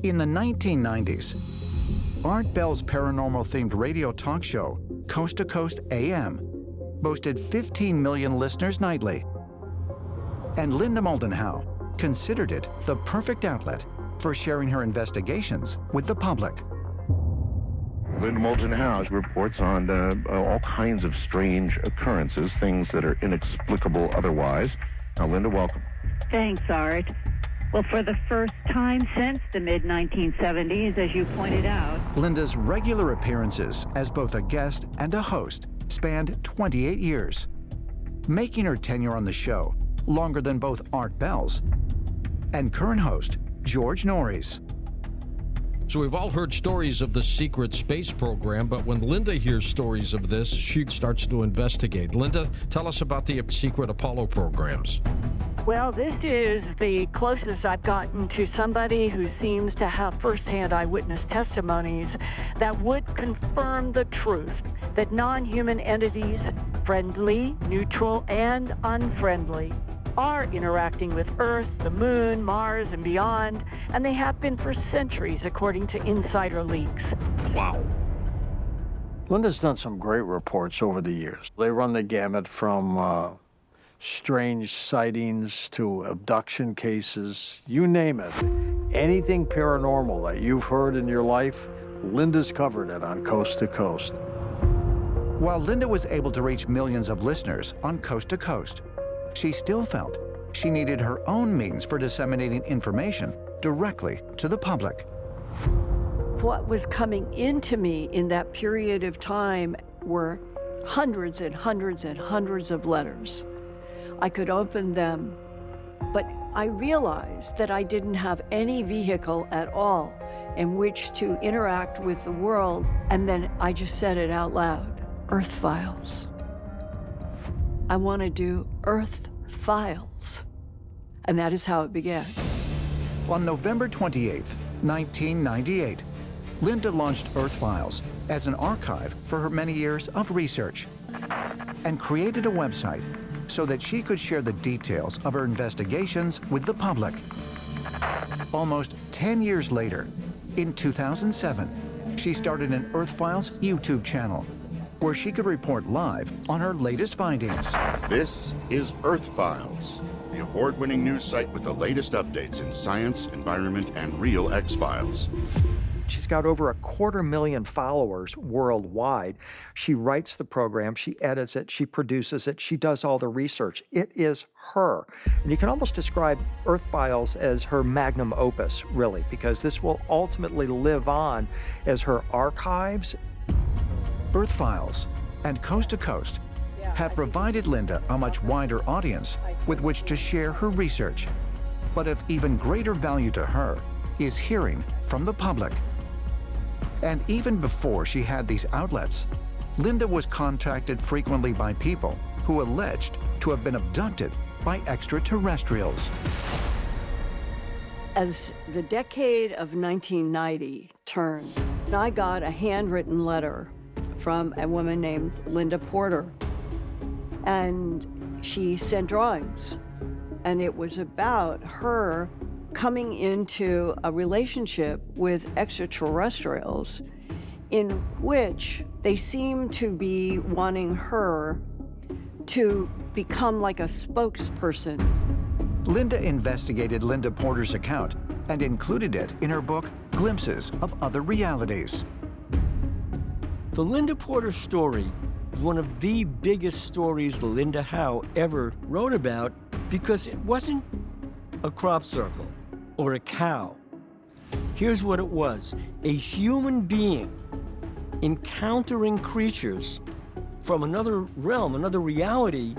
In the 1990s, Art Bell's paranormal-themed radio talk show, Coast to Coast AM, boasted 15 million listeners nightly. And Linda Moulton Howe considered it the perfect outlet for sharing her investigations with the public. Linda Moulton Howe reports on all kinds of strange occurrences, things that are inexplicable otherwise. Now, Linda, welcome. Thanks, Art. Well, for the first time since the mid-1970s, as you pointed out, Linda's regular appearances as both a guest and a host spanned 28 years, making her tenure on the show longer than both Art Bell's and current host George Norrie's. So we've all heard stories of the secret space program, but when Linda hears stories of this, she starts to investigate. Linda, tell us about the secret Apollo programs. Well, this is the closest I've gotten to somebody who seems to have firsthand eyewitness testimonies that would confirm the truth that non-human entities, friendly, neutral, and unfriendly, are interacting with Earth, the Moon, Mars, and beyond, and they have been for centuries, according to insider leaks. Wow. Linda's done some great reports over the years. They run the gamut from strange sightings to abduction cases, you name it. Anything paranormal that you've heard in your life, Linda's covered it on Coast to Coast. While Linda was able to reach millions of listeners on Coast to Coast, she still felt she needed her own means for disseminating information directly to the public. What was coming into me in that period of time were hundreds and hundreds and hundreds of letters. I could open them, but I realized that I didn't have any vehicle at all in which to interact with the world, and then I just said it out loud, Earth Files. I want to do Earth Files, and that is how it began. On November 28, 1998, Linda launched Earth Files as an archive for her many years of research and created a website so that she could share the details of her investigations with the public. Almost 10 years later, in 2007, she started an Earth Files YouTube channel where she could report live on her latest findings. This is Earth Files, the award-winning news site with the latest updates in science, environment, and real X-Files. She's got over 250,000 followers worldwide. She writes the program, she edits it, she produces it, she does all the research. It is her. And you can almost describe Earth Files as her magnum opus, really, because this will ultimately live on as her archives. Earth Files and Coast to Coast have provided Linda a much wider audience with which to share her research. But of even greater value to her is hearing from the public. And even before she had these outlets, Linda was contacted frequently by people who alleged to have been abducted by extraterrestrials. As the decade of 1990 turned, I got a handwritten letter from a woman named Linda Porter, and she sent drawings, and it was about her coming into a relationship with extraterrestrials in which they seemed to be wanting her to become like a spokesperson. Linda investigated Linda Porter's account and included it in her book, Glimpses of Other Realities. The Linda Porter story is one of the biggest stories Linda Howe ever wrote about because it wasn't a crop circle or a cow. Here's what it was: a human being encountering creatures from another realm, another reality.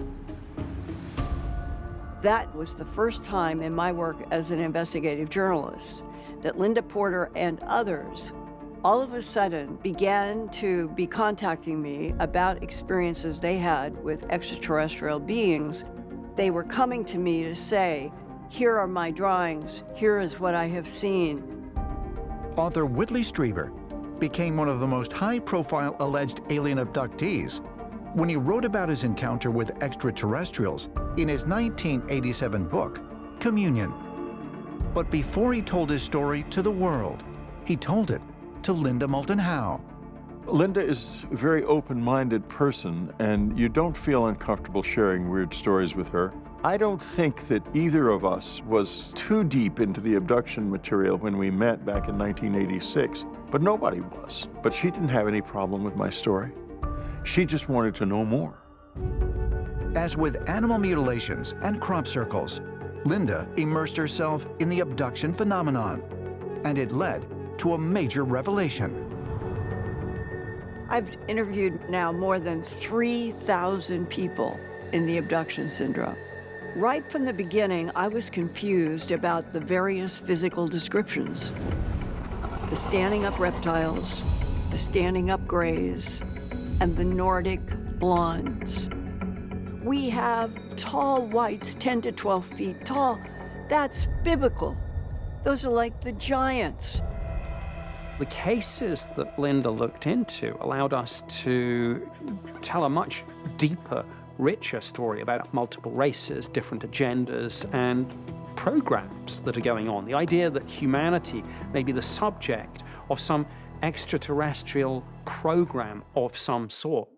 That was the first time in my work as an investigative journalist that Linda Porter and others all of a sudden began to be contacting me about experiences they had with extraterrestrial beings. They were coming to me to say, here are my drawings, here is what I have seen. Author Whitley Strieber became one of the most high-profile alleged alien abductees when he wrote about his encounter with extraterrestrials in his 1987 book, Communion. But before he told his story to the world, he told it to Linda Moulton Howe. Linda is a very open-minded person, and you don't feel uncomfortable sharing weird stories with her. I don't think that either of us was too deep into the abduction material when we met back in 1986, but nobody was. But she didn't have any problem with my story. She just wanted to know more. As with animal mutilations and crop circles, Linda immersed herself in the abduction phenomenon, and it led to a major revelation. I've interviewed now more than 3,000 people in the abduction syndrome. Right from the beginning, I was confused about the various physical descriptions. The standing up reptiles, the standing up grays, and the Nordic blondes. We have tall whites, 10 to 12 feet tall. That's biblical. Those are like the giants. The cases that Linda looked into allowed us to tell a much deeper, richer story about multiple races, different agendas, and programs that are going on. The idea that humanity may be the subject of some extraterrestrial program of some sort.